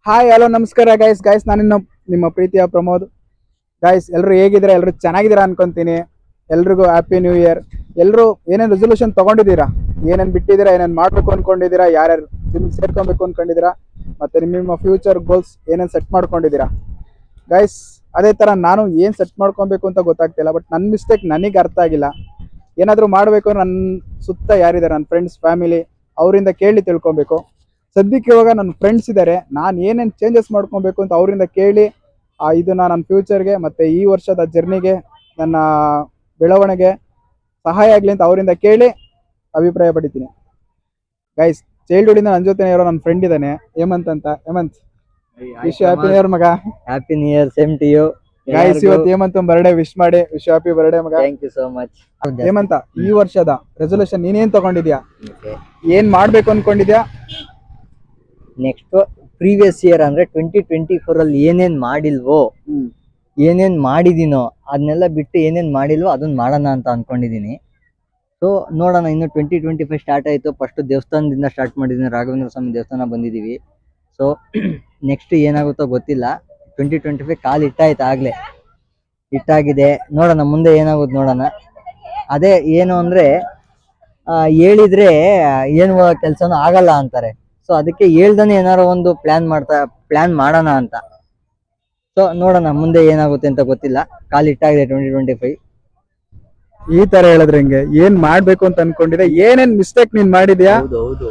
Hi hello ನಮಸ್ಕಾರ guys ನಾನು ನಿಮ್ಮ ಪ್ರೀತಿಯ ಪ್ರಮೋದ್. ಎಲ್ಲರೂ ಹೇಗಿದ್ದೀರಾ? ಎಲ್ಲರೂ ಚೆನ್ನಾಗಿದ್ದೀರಾ ಅನ್ಕೊಂತೀನಿ. ಎಲ್ರಿಗೂ ಹ್ಯಾಪಿ ನ್ಯೂ ಇಯರ್. ಎಲ್ಲರೂ ಏನೇನು ರೆಸೊಲ್ಯೂಷನ್ ತಗೊಂಡಿದ್ದೀರಾ, ಏನೇನು ಬಿಟ್ಟಿದ್ದೀರಾ, ಏನೇನು ಮಾಡಬೇಕು ಅನ್ಕೊಂಡಿದ್ದೀರಾ, ಯಾರ್ಯಾರು ಜಿಮ್ಗೆ ಸೇರ್ಕೊಬೇಕು ಅನ್ಕೊಂಡಿದ್ದೀರಾ, ಮತ್ತೆ ನಿಮ್ಮ ಫ್ಯೂಚರ್ ಗೋಲ್ಸ್ ಏನೇನು ಸೆಟ್ ಮಾಡ್ಕೊಂಡಿದ್ದೀರಾ ಗೈಸ್? ಅದೇ ಥರ ನಾನು ಏನು ಸೆಟ್ ಮಾಡ್ಕೊಬೇಕು ಅಂತ ಗೊತ್ತಾಗ್ತಿಲ್ಲ. ಬಟ್ ನನ್ನ ಮಿಸ್ಟೇಕ್ ನನಗೆ ಅರ್ಥ ಆಗಿಲ್ಲ. ಏನಾದರೂ ಮಾಡಬೇಕು, ನನ್ನ ಸುತ್ತ ಯಾರಿದ್ದಾರೆ, ನನ್ನ ಫ್ರೆಂಡ್ಸ್ ಫ್ಯಾಮಿಲಿ, ಅವರಿಂದ ಕೇಳಿ ತಿಳ್ಕೊಬೇಕು. ಸದ್ಯಕ್ಕೆ ಇವಾಗ ನನ್ನ ಫ್ರೆಂಡ್ಸ್ ಇದ್ದಾರೆ, ನಾನು ಏನೇನು ಚೇಂಜಸ್ ಮಾಡ್ಕೊಬೇಕು ಅಂತ ಅವರಿಂದ ಕೇಳಿ ಇದನ್ನ ನನ್ನ ಫ್ಯೂಚರ್ಗೆ ಮತ್ತು ಈ ವರ್ಷದ ಜರ್ನಿಗೆ, ನನ್ನ ಬೆಳವಣಿಗೆ ಸಹಾಯ ಆಗಲಿ ಅಂತ ಅವರಿಂದ ಕೇಳಿ ಅಭಿಪ್ರಾಯ ಪಡಿತೀನಿ. ಗೈಸ್, ಚೈಲ್ಡ್ಹುಡ್ಡಿಂದ ನನ್ನ ಜೊತೆ ಇರೋ ನನ್ನ ಫ್ರೆಂಡ್ ಇದ್ದಾನೆ, ಹೇಮಂತ್ ಅಂತ. Hemanth, wish happy new year ಮಗ. Happy new year, same to you. Guys, ಇವತ್ತು ಹೇಮಂತ್ ಬರ್ಡೇ, ವಿಶ್ ಮಾಡಿ. ವಿಶ್ ಹ್ಯಾಪಿ ಬರ್ಡೇ ಮಗ. Thank you so much. Hemanth, ಈ ವರ್ಷದ ರೆಸೊಲ್ಯೂಷನ್ ನೀನೇನ್ ತಗೊಂಡಿದ್ಯಾ? ಏನ್ ಮಾಡ್ಬೇಕು ಅನ್ಕೊಂಡಿದ್ಯಾ? ನೆಕ್ಸ್ಟ್ ಪ್ರೀವಿಯಸ್ ಇಯರ್ ಅಂದ್ರೆ 2024 ಅಲ್ಲಿ ಏನೇನ್ ಮಾಡಿಲ್ವೋ, ಏನೇನ್ ಮಾಡಿದೀನೋ ಅದನ್ನೆಲ್ಲ ಬಿಟ್ಟು ಏನೇನ್ ಮಾಡಿಲ್ವೋ ಅದನ್ನ ಮಾಡೋಣ ಅಂತ ಅನ್ಕೊಂಡಿದೀನಿ. ಸೊ ನೋಡೋಣ, ಇನ್ನು 2025 ಸ್ಟಾರ್ಟ್ ಆಯ್ತು. ಫಸ್ಟ್ ದೇವಸ್ಥಾನದಿಂದ ಸ್ಟಾರ್ಟ್ ಮಾಡಿದೀನಿ, ರಾಘವೇಂದ್ರ ಸ್ವಾಮಿ ದೇವಸ್ಥಾನ ಬಂದಿದೀವಿ. ಸೊ ನೆಕ್ಸ್ಟ್ ಏನಾಗುತ್ತೋ ಗೊತ್ತಿಲ್ಲ. 2025 ಕಾಲ್ ಇಟ್ಟಾಯ್ತು, ಆಗ್ಲೇ ಇಟ್ಟಾಗಿದೆ. ನೋಡೋಣ ಮುಂದೆ ಏನಾಗುತ್ತೆ ನೋಡೋಣ. ಅದೇ ಏನು ಅಂದ್ರೆ ಹೇಳಿದ್ರೆ ಏನು ಕೆಲ್ಸನೂ ಆಗಲ್ಲ ಅಂತಾರೆ. ಸೊ ಅದಕ್ಕೆ ಹೇಳ್ದಾನೆ ಏನಾರು ಒಂದು ಪ್ಲಾನ್ ಮಾಡೋಣ ಅಂತ. ಸೊ ನೋಡೋಣ ಮುಂದೆ ಏನಾಗುತ್ತೆ ಅಂತ ಗೊತ್ತಿಲ್ಲ. ಕಾಲ್ ಇಟ್ಟಾಗಿದೆ 2025. ಈ ತರ ಹೇಳಿದ್ರೆ ಹೆಂಗೆ? ಏನ್ ಮಾಡ್ಬೇಕು ಅಂತ ಅನ್ಕೊಂಡಿದ್ಯಾ? ಏನೇನ್ ಮಿಸ್ಟೇಕ್ ನೀನ್ ಮಾಡಿದ್ಯಾ? ಹೌದು.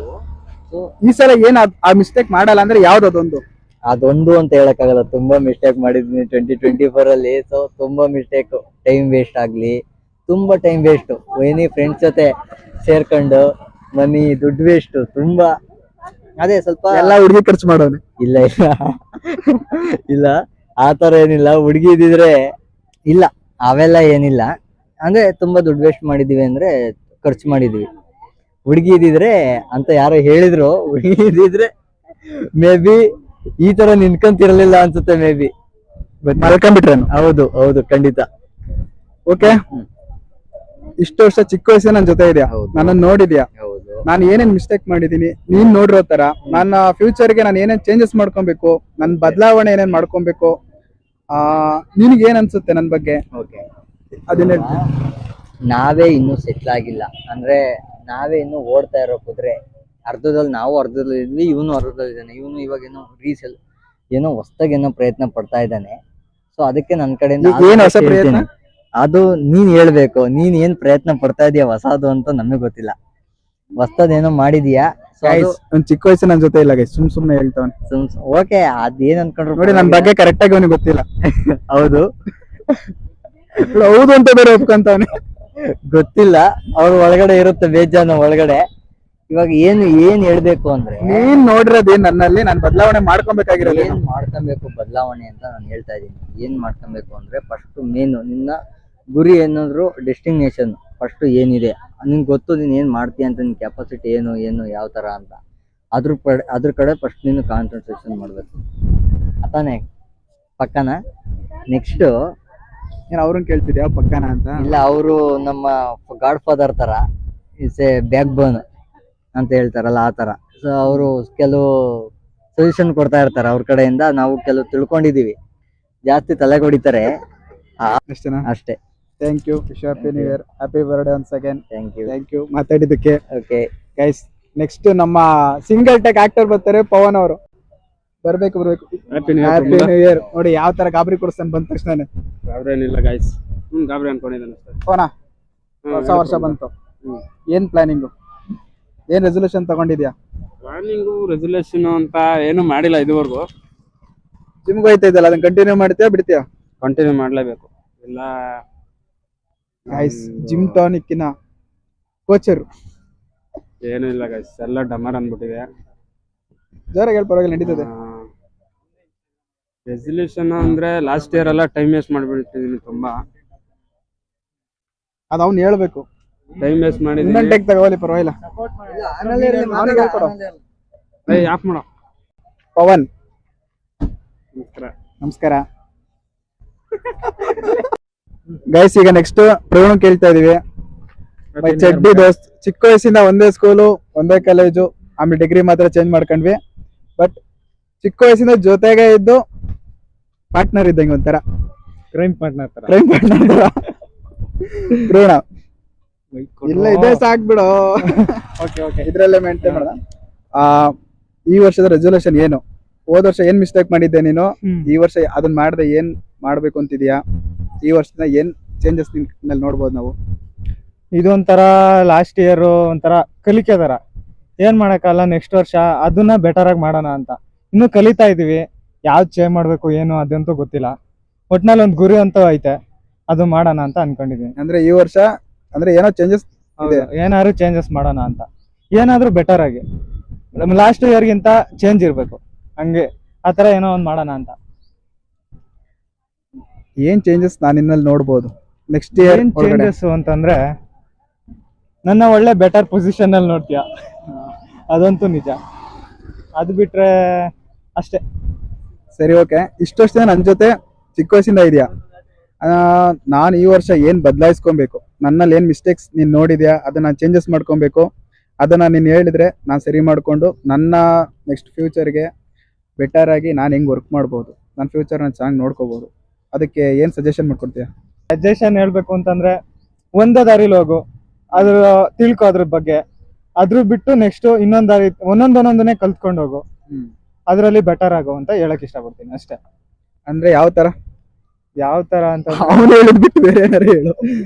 ಸೊ ಈ ಸಲ ಏನ್ ಆ ಮಿಸ್ಟೇಕ್ ಮಾಡಲ್ಲ ಅಂದ್ರೆ ಯಾವ್ದೊಂದು? ಅದೊಂದು ಅಂತ ಹೇಳಕ್ಕಾಗಲ್ಲ, ತುಂಬಾ ಮಿಸ್ಟೇಕ್ ಮಾಡಿದೀನಿ 2024 ಅಲ್ಲಿ. ಸೊ ತುಂಬಾ ಮಿಸ್ಟೇಕ್, ಟೈಮ್ ವೇಸ್ಟ್ ಆಗ್ಲಿ, ತುಂಬಾ ಟೈಮ್ ವೇಸ್ಟ್. ಏನಿ ಫ್ರೆಂಡ್ಸ್ ಜೊತೆ ಸೇರ್ಕೊಂಡು ಮನಿ ದುಡ್ಡು ವೇಸ್ಟ್ ತುಂಬಾ. ಅದೇ ಸ್ವಲ್ಪ ಎಲ್ಲ ಹುಡುಗಿ ಖರ್ಚು ಮಾಡೋನೆ. ಇಲ್ಲ ಇಲ್ಲ ಆತರ ಏನಿಲ್ಲ. ಹುಡುಗಿ ಇದ್ದಿದ್ರೆ ಇಲ್ಲ, ಅವೆಲ್ಲ ಏನಿಲ್ಲ. ಅಂದ್ರೆ ತುಂಬಾ ದುಡ್ಡು ವೇಸ್ಟ್ ಮಾಡಿದೀವಿ ಅಂದ್ರೆ ಖರ್ಚು ಮಾಡಿದೀವಿ. ಹುಡುಗಿ ಇದ್ದಿದ್ರೆ ಅಂತ ಯಾರೋ ಹೇಳಿದ್ರು, ಹುಡುಗಿ ಇದ್ದಿದ್ರೆ ಮೇ ಬಿ ಈ ತರ ನಿನ್ಕಂತಿರ್ಲಿಲ್ಲ ಅನ್ಸುತ್ತೆ. ಮೇ ಬಿ ಮಲ್ಕೊಂಡ್ಬಿಟ್ರೇನು? ಹೌದು ಖಂಡಿತ. ಓಕೆ, ಇಷ್ಟು ವರ್ಷ ಚಿಕ್ಕ ವಯಸ್ಸಿನ ನನ್ನ ಜೊತೆ ಇದೆಯಾ, ನನ್ನ ನೋಡಿದ್ಯಾ, ನಾನು ಏನೇನ್ ಮಿಸ್ಟೇಕ್ ಮಾಡಿದೀನಿ ನೀನ್ ನೋಡಿರೋ ತರ ನನ್ನ ಫ್ಯೂಚರ್ಗೆ ನಾನು ಏನೇನ್ ಚೇಂಜಸ್ ಮಾಡ್ಕೊಬೇಕು, ನನ್ನ ಬದಲಾವಣೆ ಏನೇನ್ ಮಾಡ್ಕೊಬೇಕು, ನಿನಗೆ ಏನ್ ಅನ್ಸುತ್ತೆ ನನ್ನ ಬಗ್ಗೆ? ಅದನ್ನ ನಾವೇ ಇನ್ನೂ ಸೆಟ್ಲ್ ಆಗಿಲ್ಲ ಅಂದ್ರೆ, ನಾವೇ ಇನ್ನು ಓಡ್ತಾ ಇರೋ ಕುದುರೆ. ಅರ್ಧದಲ್ಲಿ ನಾವು ಅರ್ಧದಲ್ಲಿ ಇದ್ವಿ, ಇವನು ಅರ್ಧದಲ್ಲಿ ಇದ್ದಾನೆ. ಇವನು ಇವಾಗ ಏನೋ ಹೊಸದಾಗಿ ಏನೋ ಪ್ರಯತ್ನ ಪಡ್ತಾ ಇದ್ದಾನೆ. ಸೊ ಅದಕ್ಕೆ ನನ್ನ ಕಡೆಯಿಂದ ಅದು ನೀನ್ ಹೇಳ್ಬೇಕು. ನೀನ್ ಏನ್ ಪ್ರಯತ್ನ ಪಡ್ತಾ ಇದೀಯ ಹೊಸದು ಅಂತ ನಮಗೆ ಗೊತ್ತಿಲ್ಲ. ಹೊಸದೇನೋ ಮಾಡಿದೀಯಾ? ಚಿಕ್ಕ ವಯಸ್ಸು ನನ್ನ ಜೊತೆ ಇಲ್ಲ ಗೈಸ್, ಸುಮ್ನೆ ಹೇಳ್ತಾವನೆ. ಓಕೆ, ಅದೇನ್ ಅನ್ಕೊಂಡ್ರು ನೋಡಿ, ನನ್ನ ಬಗ್ಗೆ ಕರೆಕ್ಟ್ ಆಗಿ ಅವನಿಗೆ ಗೊತ್ತಿಲ್ಲ. ಹೌದು ಅಂತ ಬೇರೆ ಒಪ್ಕೊಂತವನೆ. ಗೊತ್ತಿಲ್ಲ, ಅವ್ರ ಒಳಗಡೆ ಇರುತ್ತೆ ಬೇಜಾನ ಒಳಗಡೆ. ಇವಾಗ ಏನ್ ಹೇಳ್ಬೇಕು ಅಂದ್ರೆ, ನೀನ್ ನೋಡಿರೋದೇನ್ ನನ್ನಲ್ಲಿ? ನಾನು ಬದಲಾವಣೆ ಮಾಡ್ಕೊಬೇಕಾಗಿರೋದು ಏನ್ ಮಾಡ್ಕೊಬೇಕು ಬದಲಾವಣೆ ಅಂತ ನಾನು ಹೇಳ್ತಾ ಇದೀನಿ. ಏನ್ ಮಾಡ್ಕೊಬೇಕು ಅಂದ್ರೆ, ಫಸ್ಟ್ ಮೇನು ನಿನ್ನ ಗುರಿ ಏನಾದ್ರು, ಡೆಸ್ಟಿನೇಷನ್ ಫಸ್ಟ್ ಏನಿದೆ ನಿನ್ಗೆ ಗೊತ್ತು. ನೀನ್ ಏನ್ ಮಾಡ್ತೀಯ ಅಂತ, ನಿನ್ ಕೆಪಾಸಿಟಿ ಏನು ಯಾವ ತರ ಅಂತ, ಅದ್ರ ಕಡೆ ಫಸ್ಟ್ ನೀನು ಕಾನ್ಸಂಟ್ರೇಷನ್ ಮಾಡ್ಬೇಕು. ಅತಾನೆ ಪಕ್ಕನ. ನೆಕ್ಸ್ಟ್ ಏನ್ ಅವ್ರನ್ನ ಕೇಳ್ತಿದ್ಯಾ ಪಕ್ಕನ ಅಂತ? ಇಲ್ಲ, ಅವರು ನಮ್ಮ ಗಾಡ್ ಫಾದರ್ ತರ, ಇಟ್ಸ್ ಎ ಬ್ಯಾಕ್ ಬೋನ್ ಅಂತ ಹೇಳ್ತಾರಲ್ಲ ಆ ತರ. ಸೊ ಅವರು ಕೆಲವು ಸೊಲ್ಯೂಷನ್ ಕೊಡ್ತಾ ಇರ್ತಾರೆ ಅವ್ರ ಕಡೆಯಿಂದ. ನಾವು ಕೆಲವು ತಿಳ್ಕೊಂಡಿದೀವಿ, ಜಾಸ್ತಿ ತಲೆ ಹೊಡಿತಾರೆ ಅಷ್ಟೇ. Thank you. Wish happy new year, happy birthday once again. Thank you ಮಾತಾಡಿದ್ದಕ್ಕೆ. ಓಕೆ ಗೈಸ್, ನೆಕ್ಸ್ಟ್ ನಮ್ಮ ಸಿಂಗಲ್ ಟೆಕ್ ಆಕ್ಟರ್ ಬರ್ತಾರೆ, ಪವನ್ ಅವರು. ಬರ್ಬೇಕು. Happy new year. ನೋಡಿ ಯಾವ ತರ ಗಾಬರಿ ಕೊಡಿಸ್ತಾನೆ ಬಂದ ತಕ್ಷಣ. ಗಾಬರಿ ಏನಿಲ್ಲ ಗೈಸ್, ಗಾಬರಿ ಅನ್ಕೊಂಡಿದ್ದಾನೆ ಅಷ್ಟೇ. ಪವನ, ಹೊಸ ವರ್ಷ ಬಂತು, ಏನ್ ಪ್ಲಾನಿಂಗು, ಏನ್ ರೆಸೊಲ್ಯೂಷನ್ ತಗೊಂಡಿದ್ಯಾ? ರೆಸೊಲ್ಯೂಷನ್ ಅಂತ ಏನು ಮಾಡಿಲ್ಲ ಇದುವರೆಗೂ. ಜಿಮ್ಗೆ ಹೋಯ್ತಾ ಇದ್ದಲ್ಲ, ಅದನ್ನ ಕಂಟಿನ್ಯೂ ಮಾಡ್ತೀಯಾ ಬಿಡ್ತೀಯಾ? ಕಂಟಿನ್ಯೂ ಮಾಡ್ಲೇಬೇಕು. ಇಲ್ಲ ಗೈಸ್, ಜಿಮ್ ಟಾನಿಕ್ಕಿನ ಕೋಚರು ಏನು ಇಲ್ಲ ಗೈಸ್, ಎಲ್ಲ ಡಮರ್ ಅಂದ್ಬಿಟ್ಟಿದೆ. ಜೋರಾಗಿ ಹೇಳಿ, ಪರವಾಗಿಲ್ಲ, ನಡೀತದೆ. ರೆಸೊಲ್ಯೂಷನ್ ಅಂದ್ರೆ ಲಾಸ್ಟ್ ಇಯರ್ ಎಲ್ಲ ಟೈಮ್ ವೇಸ್ಟ್ ಮಾಡ್ಬಿಟ್ಟಿದೀನಿ ತುಂಬಾ. ಅದ್ ಅವ್ನು ಹೇಳ್ಬೇಕು. ಟೈಮ್ ವೇಸ್ಟ್ ಮಾಡಿದೀನಿ. ಟೆಕ್ ತಗೋಲಿ, ಪರವಾಗಿಲ್ಲ. ಯಾಕೆ ಮಾಡೋ ಪವನ್, ನಮಸ್ಕಾರ. ಗೈಸ್, ಈಗ ನೆಕ್ಸ್ಟ್ ಪ್ರವೀಣ್ ಕೇಳ್ತಾ ಇದೀವಿ. ಚಡ್ಡಿ ದೋಸ್ತ್, ಚಿಕ್ಕ ವಯಸ್ಸಿಂದ ಒಂದೇ ಸ್ಕೂಲು, ಒಂದೇ ಕಾಲೇಜು, ಆಮೇಲೆ ಡಿಗ್ರಿ ಮಾತ್ರ ಚೇಂಜ್ ಮಾಡ್ಕೊಂಡ್ವಿ. ಬಟ್ ಚಿಕ್ಕ ವಯಸ್ಸಿಂದ ಜೊತೆಗೆ ಇದ್ದು ಪಾರ್ಟ್ನರ್ ಇದ್ದಂಗೆ ಒಂಥರ ಕ್ರೈಮ್ ಪಾರ್ಟ್ನರ್ ತರ. ಕ್ರೈಮ್ ಪಾರ್ಟ್ನರ್ ತರ ಭ್ರೂಣ ಇಲ್ಲ ಇದೇ ಸಾಕ್ಬಿಡು. Okay okay. ಇದ್ರಲ್ಲೇ ಮೇಂಟೈನ್ ಮಾಡೋಣ. ಈ ವರ್ಷದ ರೆಸಲ್ಯೂಷನ್ ಏನು? ಹೋದ ವರ್ಷ ಏನ್ ಮಿಸ್ಟೇಕ್ ಮಾಡಿದ್ದೆ ನೀನು? ಈ ವರ್ಷ ಅದನ್ನ ಮಾಡದೆ ಏನ್ ಮಾಡ್ಬೇಕು ಅಂತಿದ್ಯಾ? ಈ ವರ್ಷದ ಏನ್ ಚೇಂಜಸ್ ನಿನ್ನಲ್ಲಿ ನೋಡ್ಬೋದು ನಾವು? ಇದೊಂಥರ ಲಾಸ್ಟ್ ಇಯರ್ ಒಂಥರ ಕಲಿಕೆ ತರ, ಏನ್ ಮಾಡಕ್ಕಲ್ಲ ನೆಕ್ಸ್ಟ್ ವರ್ಷ ಅದನ್ನ ಬೆಟರ್ ಆಗಿ ಮಾಡೋಣ ಅಂತ ಇನ್ನು ಕಲಿತಾ ಇದೀವಿ. ಯಾವ್ದು ಚೇಂಜ್ ಮಾಡ್ಬೇಕು ಏನು ಅದಂತೂ ಗೊತ್ತಿಲ್ಲ. ಒಟ್ನಲ್ಲಿ ಒಂದು ಗುರಿ ಅಂತೂ ಐತೆ, ಅದು ಮಾಡೋಣ ಅಂತ ಅನ್ಕೊಂಡಿದೀನಿ. ಅಂದ್ರೆ ಈ ವರ್ಷ ಅಂದ್ರೆ ಏನೋ ಚೇಂಜಸ್ ಇದೆ, ಏನಾದ್ರು ಚೇಂಜಸ್ ಮಾಡೋಣ ಅಂತ, ಏನಾದ್ರೂ ಬೆಟರ್ ಆಗಿ ಲಾಸ್ಟ್ ಇಯರ್ಗಿಂತ ಚೇಂಜ್ ಇರ್ಬೇಕು, ಹಂಗೆ ಆತರ ಏನೋ ಒಂದ್ ಮಾಡೋಣ ಅಂತ. ಏನ್ ಚೇಂಜಸ್ ನಾನು ನಿನ್ನಲ್ಲಿ ನೋಡ್ಬೋದು ನೆಕ್ಸ್ಟ್ ಇಯರ್? ಏನ್ ಚೇಂಜಸ್ ಅಂತಂದ್ರೆ ನನ್ನ ಒಳ್ಳೆ ಬೆಟರ್ ಪೊಸಿಷನ್ ಅಲ್ಲಿ ನೋಡ್ತೀಯ, ಅದಂತೂ ನಿಜ. ಅದು ಬಿಟ್ರೆ ಅಷ್ಟೇ. ಸರಿ, ಓಕೆ. ಇಷ್ಟು ವರ್ಷ ನನ್ನ ಜೊತೆ ಚಿಕ್ಕ ವಯಸ್ಸಿಂದ ಇದೆಯಾ? ನಾನು ಈ ವರ್ಷ ಏನ್ ಬದಲಾಯಿಸ್ಕೊಬೇಕು, ನನ್ನಲ್ಲಿ ಏನ್ ಮಿಸ್ಟೇಕ್ಸ್ ನೀನ್ ನೋಡಿದ್ಯಾ, ಅದನ್ನ ಚೇಂಜಸ್ ಮಾಡ್ಕೊಬೇಕು. ಅದನ್ನ ನೀನ್ ಹೇಳಿದ್ರೆ ನಾನು ಸರಿ ಮಾಡ್ಕೊಂಡು ನನ್ನ ನೆಕ್ಸ್ಟ್ ಫ್ಯೂಚರ್ಗೆ ಬೆಟರ್ ಆಗಿ ನಾನು ಹೆಂಗ್ ವರ್ಕ್ ಮಾಡ್ಬೋದು, ನನ್ನ ಫ್ಯೂಚರ್ನ ಚೆನ್ನಾಗಿ ನೋಡ್ಕೋಬಹುದು. ಅದಕ್ಕೆ ಏನ್ ಸಜೆಷನ್ ಮಾಡ್ಕೊಡ್ತೀಯ? ಸಜೆಷನ್ ಹೇಳ್ಬೇಕು ಅಂತಂದ್ರೆ ಒಂದೇ ದಾರಿಲಿ ಹೋಗು, ಅದ್ರ ತಿಳ್ಕೊ ಅದ್ರ ಬಗ್ಗೆ. ಅದ್ರ ಬಿಟ್ಟು ನೆಕ್ಸ್ಟ್ ಇನ್ನೊಂದ್ ದಾರಿ ಒಂದೊಂದನ್ನೇ ಕಲ್ತ್ಕೊಂಡು ಹೋಗು, ಅದ್ರಲ್ಲಿ ಬೆಟರ್ ಆಗೋ ಅಂತ ಹೇಳಕ್ ಇಷ್ಟಪಡ್ತೀನಿ ಅಷ್ಟೇ. ಅಂದ್ರೆ ಯಾವ ತರ? ಯಾವ ತರ ಅಂತ ಅವ್ನು ಹೇಳಿದ್ಬಿಟ್ಟು ಬೇರೆ ಏನಾರು ಹೇಳು.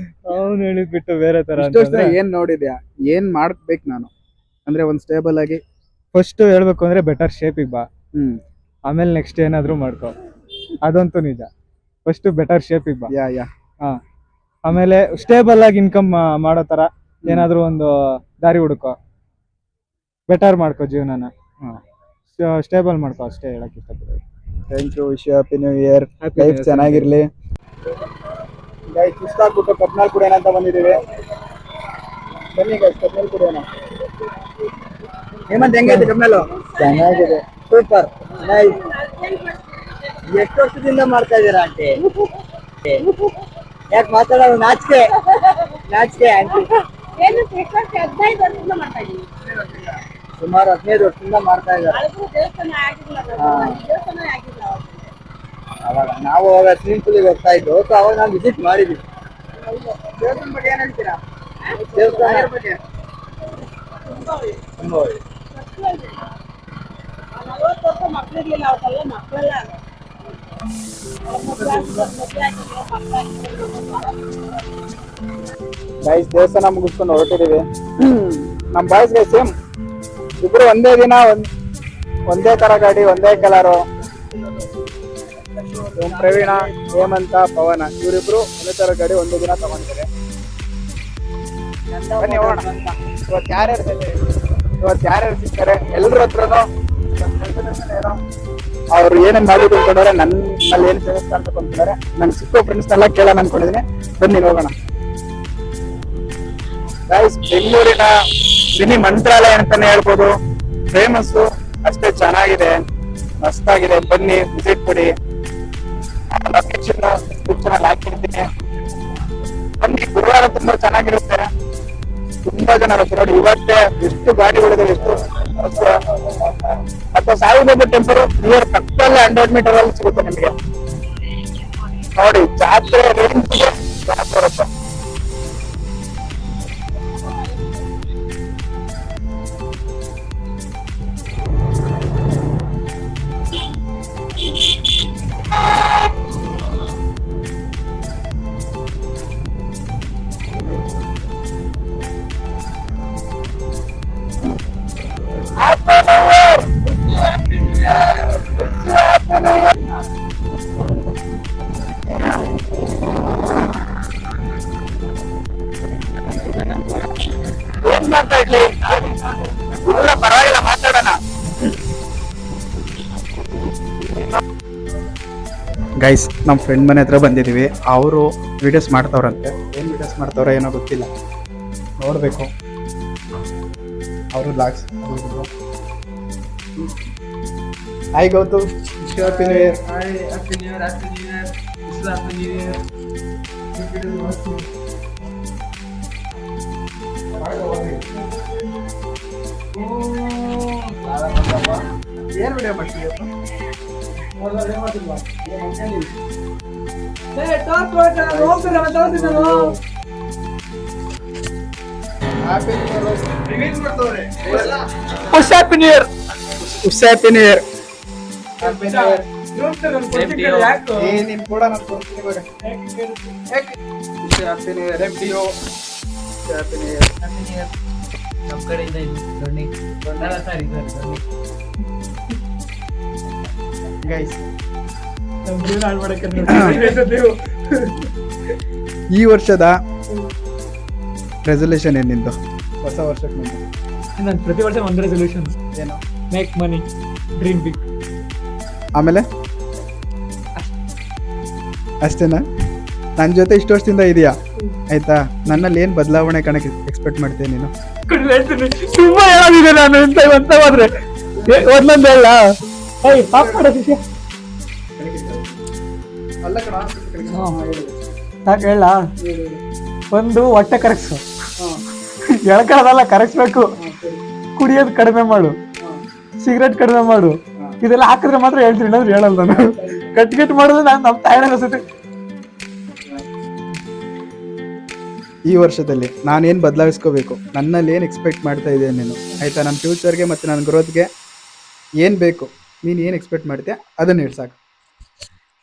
ಅವ್ನು ಹೇಳಿದ್ಬಿಟ್ಟು ಬೇರೆ ತರ ಇಷ್ಟು ವರ್ಷ ಏನ್ ನೋಡಿದ್ಯಾ, ಏನ್ ಮಾಡ್ಬೇಕು ನಾನು ಅಂದ್ರೆ ಒಂದ್ ಸ್ಟೇಬಲ್ ಆಗಿ? ಫಸ್ಟ್ ಹೇಳ್ಬೇಕು ಅಂದ್ರೆ ಬೆಟರ್ ಶೇಪಿಗೆ ಬಾ, ಆಮೇಲೆ ನೆಕ್ಸ್ಟ್ ಏನಾದ್ರು ಮಾಡ್ಕೊ, ಅದಂತೂ ನಿಜ. ಫಸ್ಟ್ ಬೆಟರ್ ಶೇಪಿಗೆ ಬಾ, ಯಾ ಆಮೇಲೆ ಸ್ಟೇಬಲ್ ಆಗಿ ಇನ್ಕಮ್ ಮಾಡೋ ತರ ಏನಾದ್ರು ಒಂದು ದಾರಿ ಹುಡುಕೋ, ಬೆಟರ್ ಮಾಡ್ಕೋ ಜೀವನನ, ಸ್ಟೇಬಲ್ ಮಾಡ್ಕೋ, ಅಷ್ಟೇ ಹೇಳಕ್ ಇಷ್ಟಪಡ್ತೀನಿ. Thank you. Wish you happy new year. Life ಚೆನ್ನಾಗಿರ್ಲಿ. ಗೈಸ್ ಸುಸ್ತಾಗ್ಬಿಟ್ಟು ಕಬ್ನಾಲ್ ಕುಡಿಯೋಣ ಅಂತ ಬಂದಿದ್ದೀವಿ. ಬನ್ನಿ ಗೈಸ್, ಕಬ್ನಾಲ್ ಕುಡಿಯೋಣ. ಹೇಮಂತ್ ಹೆಂಗೈತೆ ಕಬ್ನಾಲು? ಚೆನ್ನಾಗಿದೆ, ಸೂಪರ್ ನೈಸ್. ಎಷ್ಟು ವರ್ಷದಿಂದ ಮಾಡ್ತಾ ಇದೀರಾ ಆಂಟಿ? ಯಾಕೆ ಮಾತಾಡೋದು? ನಾಚಿಕೆ ಆಂಟಿ. ಸುಮಾರು 15 ವರ್ಷದಿಂದ ಮಾಡ್ತಾ ಇದ್ದಾರೆ. ಅವಾಗ ನಾವು ಅವಾಗ ಸ್ವಿಮ್ಮಿಂಗ್ ಪೂಲಿಗೆ ಹೋಗ್ತಾ ಇದ್ದು, ಸೊ ಅವಾಗ ನಾವು ವಿಸಿಟ್ ಮಾಡಿದ್ವಿ. ದೇವಸ್ಥಾನ ಬಗ್ಗೆ ಏನ್ ಹೇಳ್ತೀರಾ? ದೇವಸ್ಥಾನ ಬಗ್ಗೆ ತುಂಬಾ ಒಳ್ಳೆ. ಗೈಸ್ ದೇವಸ್ಥಾನ ಮುಗಿಸ್ಕೊಂಡು ಹೊರಟಿದೀವಿ. ನಮ್ ಬಾಯ್ಸ್ ಗೈಸ್ ಸೇಮ್ ಇಬ್ರು ಒಂದೇ ದಿನ ಒಂದೇ ತರ ಗಾಡಿ, ಒಂದೇ ಕಲರು. ಪ್ರವೀಣ, ಹೇಮಂತ, ಪವನ ಇವರಿಬ್ರು ಒಂದೇ ತರ ಗಾಡಿ ಒಂದೇ ದಿನ ತಗೊಂಡಿದ್ದಾರೆ. ಬನ್ನಿ ಹೋಗೋಣ. ಇವತ್ತು ಯಾರ್ಯಾರು ಸಿಗ್ತಾರೆ ಎಲ್ಲರ ಹತ್ರನು ಅವ್ರು ಏನೇನ್ ಮಾಡಿದ್ರು ಅನ್ಕೊಂಡವ್ರೆ, ನನ್ನಲ್ಲಿ ಏನ್ ಫೇಮಸ್ ಕಾಣ್ಬೇಕು ಅಂತಿದ್ದಾರೆ. ನನ್ ಸಿಕ್ಕೋ ಫ್ರೆಂಡ್ಸ್ನೆಲ್ಲ ಕೇಳೋಣ ಅನ್ಕೊಂಡಿದೀನಿ. ಬನ್ನಿ ಹೋಗೋಣ. ಗೈಸ್ ಬೆಂಗಳೂರಿನ ಮಿನಿ ಮಂತ್ರಾಲಯ ಅಂತಾನೆ ಹೇಳ್ಬೋದು. ಫೇಮಸ್, ಅಷ್ಟೇ ಚೆನ್ನಾಗಿದೆ, ಮಸ್ತಾಗಿದೆ. ಬನ್ನಿ ವಿಸಿಟ್ ಕೊಡಿ. ಲೊಕೇಶನ್ ಡಿಸ್ಕ್ರಿಪ್ಷನ್ ಹಾಕಿರ್ತೀನಿ. ಬನ್ನಿ, ಗುರುವಾರ ತುಂಬಾ ಚೆನ್ನಾಗಿರುತ್ತೆ. ತುಂಬಾ ಜನ ಇರುತ್ತೆ ನೋಡಿ. ಇವತ್ತೇ ಎಷ್ಟು ಗಾಡಿಗಳಿದೆ, ಎಷ್ಟು ಅಥವಾ ಸಾಯಿಬಾಬಾ ಟೆಂಪಲ್ ನಿಯರ್ ಪಕ್ಕದಲ್ಲೇ 100 ಮೀಟರ್ ಅಲ್ಲಿ ಸಿಗುತ್ತೆ ನಿಮಗೆ. ನೋಡಿ, ಜಾತ್ರೆ ರೇಂಜ್ಗೆ ಜಾತ್ರೆ ಇರುತ್ತೆ. ಏನ್ ಮಾಡ್ತಾ ಇರ್ಲಿ, ಇಲ್ಲ ಪರವಾಗಿಲ್ಲ, ಮಾತಾಡೋಣ. ಗೈಸ್ ನಮ್ಮ ಫ್ರೆಂಡ್ ಮನೆ ಹತ್ರ ಬಂದಿದ್ದೀವಿ. ಅವರು ವಿಡಿಯೋಸ್ ಮಾಡ್ತಾವ್ರಂತೆ. ಏನು ವಿಡಿಯೋಸ್ ಮಾಡ್ತಾವ್ರ ಏನೋ ಗೊತ್ತಿಲ್ಲ, ನೋಡಬೇಕು. ಅವರು blogs. Hi Gautham, happy new year. Happy new year, happy new year, happy new year. ಏನ್ ವಿಡಿಯೋ ಮಾಡ್ತೀಯಪ್ಪ? Happy new year. Happy new year. ನೀನ್ ಕೂಡ ನಾನು ಕೊಡ್ತೀನಿ ಇವಾಗ. Happy new year. MTO. Happy new year. ನಮ್ ಕಡೆಯಿಂದ ಗೈಸ್ ಈ ವರ್ಷದ ರೆಸಲ್ಯೂಷನ್ ಏನ್ ನಿಂದು? ಹೊಸ ವರ್ಷಕ್ಕೆ ಮುಂದೆ ನಾನು ಪ್ರತಿ ವರ್ಷ ಒಂದು ರೆಸಲ್ಯೂಷನ್, ಏನು? Make money, dream big. ಆಮೇಲೆ ಅಷ್ಟೇನಾ? ನನ್ನ ಜೊತೆ ಇಷ್ಟು ವರ್ಷದಿಂದ ಇದೆಯಾ ಆಯ್ತಾ? ನನ್ನಲ್ಲಿ ಏನ್ ಬದಲಾವಣೆ ಕಣಕ್ಕೆ ಎಕ್ಸ್ಪೆಕ್ಟ್ ಮಾಡ್ತೀನಿ ನೀನು? ತುಂಬಾ ಹೇಳೋದಿದೆ ನಾನು ಅಂತ ಹೋದ್ರೆ ಒಂದೊಂದು ಹೇಳ ಯಾಕೆ ಹೇಳ. ಒಂದು ಹೊಟ್ಟೆ ಕರಗಿಸು, ಎಳ್ಕೊಳ್ಳೋದಲ್ಲ ಕರಗಿಸ್ಬೇಕು. ಕುಡಿಯೋದು ಕಡಿಮೆ ಮಾಡು, ಸಿಗರೇಟ್ ಕಡಿಮೆ ಮಾಡು. ಇದೆಲ್ಲ ಹಾಕಿದ್ರೆ ಮಾತ್ರ ಹೇಳ್ತೀನಿ, ಇಲ್ಲಾಂದ್ರೆ ಹೇಳಲ್ಲ ನಾನು. ಕಟ್ ಮಾಡಿದ್ರೆ ನಾನು ನಮ್ಮ ತಾಯಿನ ಅನ್ಸುತ್ತೆ. ಈ ವರ್ಷದಲ್ಲಿ ನಾನೇನು ಬದಲಾಯಿಸ್ಕೋಬೇಕು, ನನ್ನಲ್ಲಿ ಏನು ಎಕ್ಸ್ಪೆಕ್ಟ್ ಮಾಡ್ತಾ ಇದ್ದೇನೆ ನೀನು ಆಯ್ತಾ? ನನ್ನ ಫ್ಯೂಚರ್ಗೆ ಮತ್ತು ನನ್ನ ಗ್ರೋತ್ಗೆ ಏನು ಬೇಕು, ನೀನು ಏನು ಎಕ್ಸ್ಪೆಕ್ಟ್ ಮಾಡ್ತೀಯ ಅದನ್ನ ಹೇಳಿ ಸಾಕು.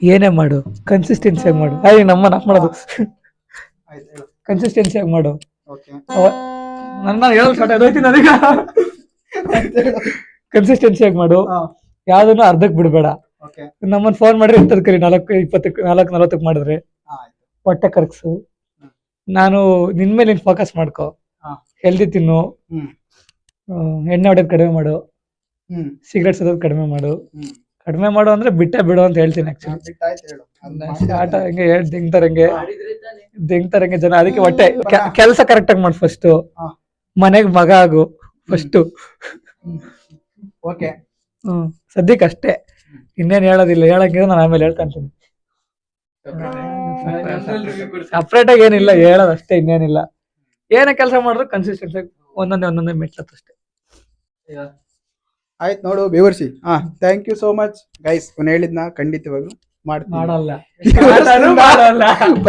ಏನೇ ಮಾಡು ಕನ್ಸಿಸ್ಟೆನ್ಸಿಯಾಗಿ ಮಾಡು. ನಮ್ಮನ್ನ ಮಾಡೋದು ಕನ್ಸಿಸ್ಟೆನ್ಸಿಯಾಗಿ ಮಾಡು. ನನ್ನ ಹೇಳೋದು ಸ್ಟಾರ್ಟ್ ಆಗೋಯ್ತು ನನಗೆ. ಕನ್ಸಿಸ್ಟೆನ್ಸಿಯಾಗಿ ಮಾಡು, ಯಾವ್ದನ್ನು ಅರ್ಧಕ್ಕೆ ಬಿಡಬೇಡ. ನಮ್ಮನ್ನ ಫೋನ್ ಮಾಡ್ರಿ ಇಂಥದ್ದು ಕರಿ 4:40 ಮಾಡಿದ್ರೆ ಹೊಟ್ಟೆ ಕರಗಿಸು. ನಾನು ನಿನ್ ಮೇಲೆ ನೀನ್ ಫೋಕಸ್ ಮಾಡ್ಕೊ. ಹೆಲ್ದಿ ತಿನ್ನು, ಎಣ್ಣೆ ಹೊಡೆಯೋದು ಕಡಿಮೆ ಮಾಡು, ಸಿಗರೇಟ್ ಸೇದೋದು ಕಡಿಮೆ ಮಾಡು. ಕಡಿಮೆ ಮಾಡು ಅಂದ್ರೆ ಬಿಟ್ಟೆ ಬಿಡು ಅಂತ ಹೇಳ್ತೀನಿ. ಆಕ್ಚುಲಿ ಆಟ ಹೆಂಗೆ ದಿಂಗ್ತಾರಂಗೆ ಜನ. ಅದಕ್ಕೆ ಹೊಟ್ಟೆ ಕೆಲಸ ಕರೆಕ್ಟ್ ಆಗಿ ಮಾಡು ಫಸ್ಟ್. ಮನೆಗ್ ಮಗ ಆಗು ಫಸ್ಟ್. ಸದ್ಯಕ್ಕೆ ಅಷ್ಟೇ, ಇನ್ನೇನ್ ಹೇಳೋದಿಲ್ಲ. ಹೇಳಂಗಿದ್ರೆ ನಾನು ಆಮೇಲೆ ಹೇಳ್ಕೊಂತೀನಿ. ಸಪ್ರೇಟ್ ಆಗಿ ಏನಿಲ್ಲ, ಹೇಳೋದಷ್ಟೇ, ಇನ್ನೇನಿಲ್ಲ. ಏನೇ ಕೆಲಸ ಮಾಡಿದ್ರು ಕನ್ಸಿಸ್ಟೆನ್ಸ್ ಆಗಿ ಒಂದೊಂದೇ ಮೆಟ್ಲತ್ ಅಷ್ಟೇ. ಆಯ್ತು ನೋಡು ಬೇವರ್ಸಿ. Thank you so much guys. ಅವ್ನು ಹೇಳಿದ್ನ ಖಂಡಿತವಾಗ್ಲು ಮಾಡಲ್ಲ,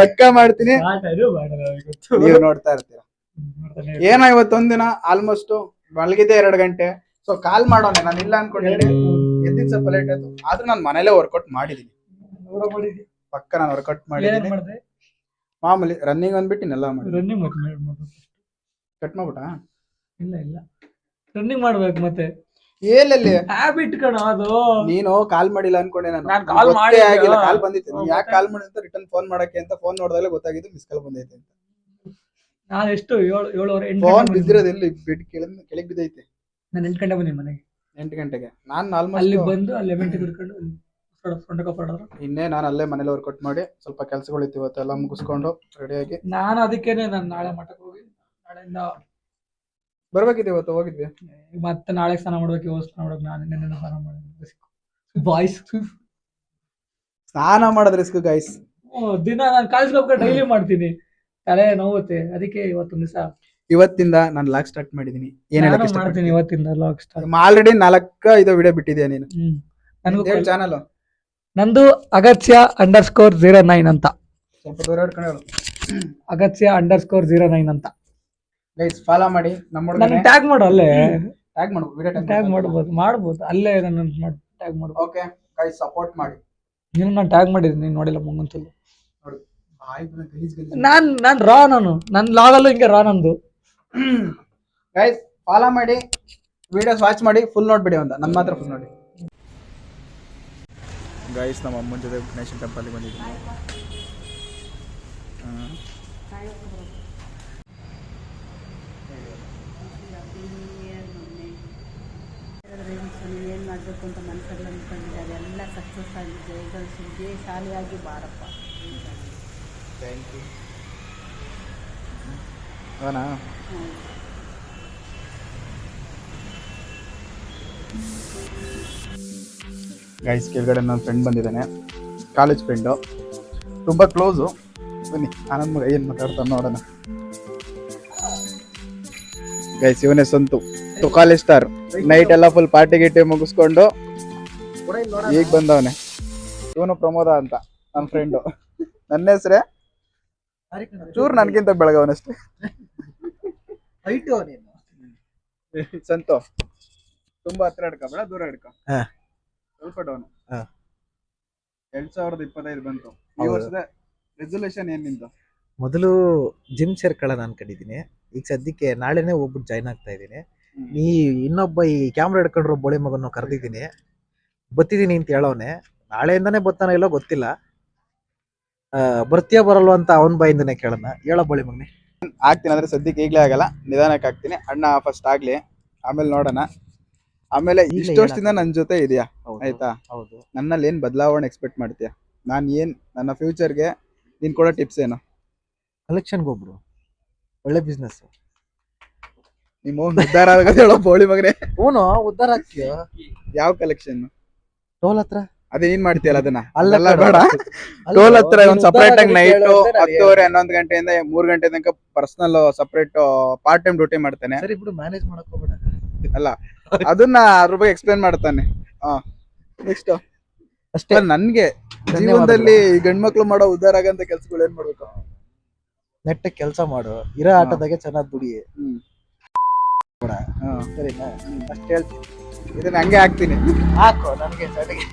ಪಕ್ಕ ಮಾಡ್ತೀನಿ. ನೀವು ನೋಡ್ತಾ ಇರ್ತೀರ. ಏನೋ ಇವತ್ತೊಂದಿನ ಆಲ್ಮೋಸ್ಟ್ ಮಲಗಿದ್ದೆ 2 ಗಂಟೆ. ಸೊ ಕಾಲ್ ಮಾಡೋಣ, ನಾನು ಇಲ್ಲ ಅನ್ಕೊಂಡಿದ್ದೆ. ಎದ್ದಿದ್ ಸ್ವಲ್ಪ ಲೇಟ್ ಆಯ್ತು, ಆದ್ರೂ ನಾನು ಮನೇಲೆ ವರ್ಕೌಟ್ ಮಾಡಿದೀನಿ. ಪಕ್ಕ ನಾನು ವರ್ಕೌಟ್ ಮಾಡಿದ್ದೀನಿ. ಮಾಮೂಲಿ ರನ್ನಿಂಗ್ ಅಂದ್ಬಿಟ್ಟಿನೆಲ್ಲ ಮಾಡಿ. ರನ್ನಿಂಗ್ ಕಟ್ ಮಾಡ್ಬಿಟ್ಟ? ಇಲ್ಲ ರನ್ನಿಂಗ್ ಮಾಡ್ಬೇಕು. ಮತ್ತೆ ಎಲ್ಲೆಲ್ಲಿ ಹ್ಯಾಬಿಟ್ ಕಣ ಅದು. ನೀನು ಕಾಲ್ ಮಾಡಿಲ್ಲ ಅನ್ಕೊಂಡೆ ನಾನು. ಕಾಲ್ ಮಾಡಿ ಆಗಿಲ್ಲ, ಕಾಲ್ ಬಂದಿತ್ತು. ಯಾಕೆ ಕಾಲ್ ಮಾಡಿ ಅಂತ ರಿಟರ್ನ್ ಫೋನ್ ಮಾಡಕ್ಕೆ ಅಂತ ಫೋನ್ ನೋಡಿದಾಗಲೇ ಗೊತ್ತಾಗಿದ್ದು ಮಿಸ್ ಕಾಲ್ ಬಂದೈತೆ ಅಂತ. ನಾನು ಎಷ್ಟು 7 ಫೋನ್ ಬಿದ್ದಿರೋದು ಎಲ್ಲಿ ಬೆಡ್ ಕೆಳಗೆ ಬಿದ್ದೈತೆ. ನಾನು 8 ಗಂಟೆ ಬಂದಿ ಮನೆಗೆ. 8 ಗಂಟೆಗೆ ನಾನು ಆಲ್ಮೋಸ್ಟ್ ಅಲ್ಲಿ ಬಂದು ಅಲ್ಲಿ 11 ಬಿಡ್ಕೊಂಡು ಇನ್ನೇ ನಾನು ಅಲ್ಲೇ ಮನೇಲಿ ವರ್ಕೌಟ್ ಮಾಡಿ ಸ್ವಲ್ಪ ಕೆಲ್ಸಗಳಿತ್ತು ಇವತ್ತೆಲ್ಲ ಮುಗಿಸ್ಕೊಂಡು ರೆಡಿಯಾಗಿ. ನಾನು ಅದಕ್ಕೇನೆ ನಾನು ನಾಳೆ ಮಠಕ್ಕೆ ಹೋಗಿ ನಾಳೆಯಿಂದ ಬರ್ಬೇಕಿದೆ. ಇವತ್ತು ಹೋಗಿದ್ವಿ, ಮತ್ತೆ ನಾಳೆ ಸ್ನಾನ ಮಾಡ್ಬೇಕು, ಇವತ್ತು ಸ್ನಾನ ಮಾಡ್ಬೇಕು. ನಾನು ನಿನ್ನೆ ಸ್ನಾನ ಮಾಡಿದ್ವಿ. ಬಾಯ್ಸ್ ಸ್ನಾನ ಮಾಡೋದ್ ರಿಸ್ಕ್ ಗೈಸ್. ದಿನ ನಾನು ಕಾಲೇಜ್ಗೆ ಹೋಗ್ಕೊಂಡು ಡೈಲಿ ಮಾಡ್ತೀನಿ, ತಲೆ ನೋವುತ್ತೆ. ಅದಕ್ಕೆ ಇವತ್ತೊಂದ್ ದಿವಸ ಇವತ್ತಿಂದ ನಾನು ಲಾಗ್ ಸ್ಟಾರ್ಟ್ ಮಾಡಿದೀನಿ. ಏನ್ ಮಾಡ್ತೀನಿ ಇವತ್ತಿಂದ ಲಾಗ್ ಸ್ಟಾರ್ಟ್. ಆಲ್ರೆಡಿ 4-5 ವಿಡಿಯೋ ಬಿಟ್ಟಿದ್ಯಾ ನೀನು. ನನಗೂ ಚಾನಲ್ ನಂದು ಅಗತ್ಯ _09 ಅಂತ. ಸ್ವಲ್ಪ ದೂರ ಹಿಡ್ಕೊಂಡು ಹೇಳು. ಅಗತ್ಯ _09 ಅಂತ ಗೈಸ್ ಫಾಲೋ ಮಾಡಿ. ನನ್ನ ಟ್ಯಾಗ್ ಮಾಡು, ಅಲ್ಲೇ ಟ್ಯಾಗ್ ಮಾಡು, ವಿಡಿಯೋ ಟ್ಯಾಗ್ ಮಾಡ್ಬೋದು ಅಲ್ಲೇ ನನ್ನ ಟ್ಯಾಗ್ ಮಾಡು. ಓಕೆ ಗೈಸ್ ಸಪೋರ್ಟ್ ಮಾಡಿ. ನೀನು ನಾನು ಟ್ಯಾಗ್ ಮಾಡಿದ್ದೀನಿ, ನೀನು ನೋಡಿಲ್ಲ ಮುಂಗಂತೂ. ನೋಡು ನಾನು ರಾ, ನನ್ನ ಲಾಗಲ್ಲೂ ಹಿಂಗೆ ರಾ ನಂದು. ಗೈಸ್ ಫಾಲೋ ಮಾಡಿ, ವಿಡಿಯೋಸ್ ವಾಚ್ ಮಾಡಿ, ಫುಲ್ ನೋಡ್ಬಿಡಿ. ನನ್ನ ಮಾತ್ರ ಫುಲ್ ನೋಡಿ. ಗೈಸ್ ನಮ್ಮ ಅಮ್ಮನ ಜೊತೆ ಗಣೇಶನ ಟೆಂಪಲ್ಗೆ ಬಂದಿದ್ದೀನಿ. ಏನು ಮಾಡಬೇಕು ಅಂತ ಮನಸ್ಸಲ್ಲಿ ಅಂದ್ಕೊಂಡಿದ್ದಾರೆ, ಎಲ್ಲ ಸಕ್ಸಸ್ ಆಗಿದೆ. ಈಗ ಶಾಲೆಯಾಗಿ ಬಾರಪ್ಪ. Thank you. ಅವನಾ ಗೈಸ್ ಕೆಳಗಡೆ ನನ್ನ ಫ್ರೆಂಡ್ ಬಂದಿದ್ದಾನೆ, ಕಾಲೇಜ್ ಫ್ರೆಂಡು, ತುಂಬ ಕ್ಲೋಸು. ಬನ್ನಿ ಆನಂದ್ ಮಗ ಏನು ಮಾತಾಡ್ತಾನೆ ನೋಡೋಣ. ಗೈಸ್ ಇವನೇ ಸಂತು, ತುಕಾಲಿ ಸ್ಟಾರ್. ನೈಟ್ ಎಲ್ಲ ಫುಲ್ ಪಾರ್ಟಿ ಗಿಟ್ಟಿ ಮುಗಿಸ್ಕೊಂಡು ಈಗ ಬಂದವನೆ ಇವನು ಪ್ರಮೋದ ಅಂತ ನನ್ನ ಫ್ರೆಂಡು. ನನ್ನ ಹೆಸ್ರೇ ಚೂರು ನನ್ಗಿಂತ ಬೆಳಗವನಷ್ಟೇ. ಸಂತೋ ತುಂಬಾ ಹತ್ರ ಹಿಡ್ಕೊಬೇಡ, ದೂರ ಹಿಡ್ಕೊ. ಸ್ವಲ್ಪ ಡೌನ್. 2025 ಬಂತು. ಈ ವರ್ಷದ ರೆಸಲ್ಯೂಷನ್ ಏನ್ ನಿಂದು? ಮೊದಲು ಜಿಮ್ ಸೇರ್ಕೊಳ್ಳೋಣ ಅನ್ಕೊಂಡಿದೀನಿ. ಈಗ ಸದ್ಯಕ್ಕೆ ನಾಳೆನೆ ಹೋಗ್ಬಿಟ್ಟು ಜಾಯ್ನ್ ಆಗ್ತಾ ಇದ್ದೀನಿ. ಈ ಇನ್ನೊಬ್ಬ ಈ ಕ್ಯಾಮ್ರಾ ಹಿಡ್ಕೊಂಡ್ರು ಬೋಳಿ ಮಗನ ಕರೆದಿದ್ದೀನಿ, ಬತ್ತಿದೀನಿ ಅಂತ ಹೇಳೋನೆ. ನಾಳೆಯಿಂದಾನೇ ಬತ್ತಾನೋ ಇಲ್ಲೋ ಗೊತ್ತಿಲ್ಲ. ಬರ್ತೀಯ ಬರಲ್ವ ಅಂತ ಅವನ ಬಾಯಿಂದನೇ ಕೇಳೋಣ. ಹೇಳೋ ಬೋಳಿ ಮಗನೇ. ಆಗ್ತೀನಿ ಅಂದ್ರೆ ಸದ್ಯಕ್ಕೆ ಈಗಲೇ ಆಗಲ್ಲ, ನಿಧಾನಕ್ಕೆ ಆಗ್ತೀನಿ. ಅಣ್ಣ ಫಸ್ಟ್ ಆಗ್ಲಿ, ಆಮೇಲೆ ನೋಡೋಣ. ಆಮೇಲೆ ಇಷ್ಟು ವರ್ಷದಿಂದ ನನ್ನ ಜೊತೆ ಇದೆಯಾ, ಆಯ್ತಾ? ಹೌದು. ನನ್ನಲ್ಲಿ ಏನ್ ಬದಲಾವಣೆ ಎಕ್ಸ್ಪೆಕ್ಟ್ ಮಾಡ್ತೀಯಾ? ನಾನು ಏನ್ ನನ್ನ ಫ್ಯೂಚರ್ಗೆ ನೀನ್ ಕೊಡೋ ಟಿಪ್ಸ್ ಏನು? ಕಲೆಕ್ಷನ್ಗೆ ಒಬ್ರು ಒಳ್ಳೆ ಬಿಸ್ನೆಸ್. ನಿಮ್ಮ ಉದ್ಧಾರ ಆಗೋದು ಹೇಳೋ ಬೋಳಿ ಮಗನೇ. ಅವನು ಉದ್ದಾರ ಆಗ್ತೀಯ. ಯಾವ ಕಲೆಕ್ಷನ್? ಟೋಲ್ ಹತ್ರ ಅದೇ ನೀನ್ ಮಾಡ್ತೀಯಲ್ಲ ಅದನ್ನ? ಅಲ್ಲ ಬೇಡ. ಟೋಲ್ ಹತ್ರ ಒಂದ್ ಸಪರೇಟ್ ಆಗಿ ನೈಟ್ 10:30 11 ಗಂಟೆಯಿಂದ 3 ಗಂಟೆ ತನಕ personal separate part time duty ಮಾಡ್ತೇನೆ. ಸರಿ ಬಿಡು, ಮ್ಯಾನೇಜ್ ಮಾಡಕ್ ಹೋಗ್ಬೇಡ. ಅಲ್ಲ ಅದನ್ನ ಅದ್ರ ಬಗ್ಗೆ ಎಕ್ಸ್ಪ್ಲೇನ್ ಮಾಡ್ತಾನೆ. ನೆಕ್ಸ್ಟ್ ಅಷ್ಟೇ. ನನ್ಗೆ ಜೀವನದಲ್ಲಿ ಗಂಡ್ಮಕ್ಳು ಮಾಡೋ ಉದ್ಧಾರ ಆಗಂತ ಕೆಲ್ಸಗಳು ಏನ್ ಮಾಡ್ಬೇಕು? ನೆಟ್ಟಗೆ ಕೆಲಸ ಮಾಡು, ಇರೋ ಆಟದಾಗೆ ಚೆನ್ನಾಗಿ ದುಡಿ. ಸರಿನಾ? ಅಷ್ಟು ಹೇಳ್ತೀನಿ. ಇದನ್ನ ಹಂಗೆ ಹಾಕ್ತೀನಿ. ಹಾಕು ನನಗೆ ಸರಿಗೆ.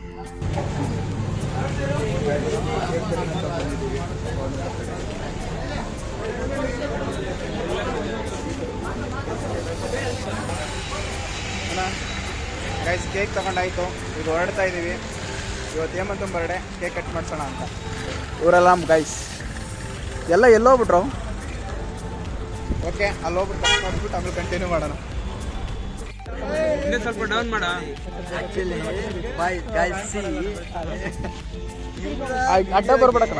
ಗೈಸ್ ಕೇಕ್ ತಗೊಂಡಾಯ್ತು, ಈಗ ಹೊರಡ್ತಾ ಇದೀವಿ. ಇವತ್ತು ಹೇಮಂತಂ ಬರ್ಡೆ, ಕೇಕ್ ಕಟ್ ಮಾಡ್ಸೋಣ ಅಂತ. ಇವರೆಲ್ಲ ಗೈಸ್ ಎಲ್ಲ ಎಲ್ಲೋಗ್ಬಿಟ್ರು. ಓಕೆ, ಅಲ್ಲಿ ಹೋಗ್ಬಿಟ್ಟು ಕಟ್ ಮಾಡಿಬಿಟ್ಟು ಆಮೇಲೆ ಕಂಟಿನ್ಯೂ ಮಾಡೋಣ. ಇನ್ನೂ ಸ್ವಲ್ಪ ಡೌನ್ ಮಾಡ. ಅಡ್ಡ ಬರ್ಬೇಡ ಕಣ.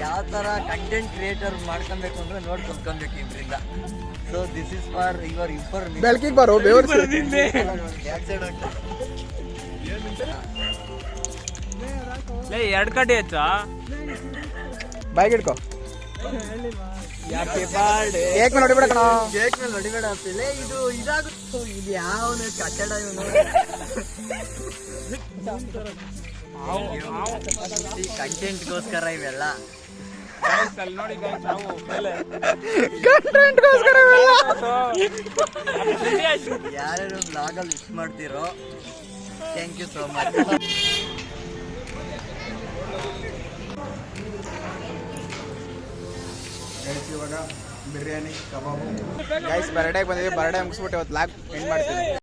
ಯಾವ ತರ ಕಂಟೆಂಟ್ ಕ್ರಿಯೇಟರ್ ಮಾಡ್ಕೊಬೇಕು ಅಂದ್ರೆ ನೋಡಿ ಕಲ್ತ್ಕೊಬೇಕು ಇದ್ರಿಂದ. So this is for your information. ಬೆಳಕಿಗೆ ಬಾರೋ ಬೇವರ್ಸಿ. ಲೇ 2 ಕಡೆ ಹೆಚ್ಚಾ ಬಾಯ್ಗೆ ಇಡ್ಕೊ. ಕೇಕ್ ಮೇಲೆ ಹೊಡಿಬೇಡ ಕಣ. ಕೇಕ್ ಮೇಲೆ ಹೊಡಿಬೇಡ ಅಂತಿಲ್ಲ. ಇದು ಇದಾಗುತ್ತೆ. ಇದು ಯಾವನ ಕಟ್ಟಡ ಇವನು. ಕಂಟೆಂಟ್ಗೋಸ್ಕರ ಇವೆಲ್ಲ. ಅಲ್ಲಿ ನೋಡಿ guys, ನಾವು ಮೇಲೆ ಕಂಟೆಂಟ್ಗೋಸ್ಕರ ಯಾರ್ಯಾರು ಬ್ಲಾಗಲ್ಲಿ ವಿಶ್ ಮಾಡ್ತಿರೋ ಥ್ಯಾಂಕ್ ಯು ಸೋ ಮಚ್. ಇವಾಗ ಬಿರಿಯಾನಿ ಕಬಾಬು ಗೈಸ್ ಬರ್ಡೇಗೆ ಬಂದಿದ್ದೀವಿ. ಬರ್ಡೇ ಮುಗಿಸ್ಬಿಟ್ಟು ಇವತ್ತು ಲಾಗ್ ಎಂಡ್ ಮಾಡ್ತೀವಿ.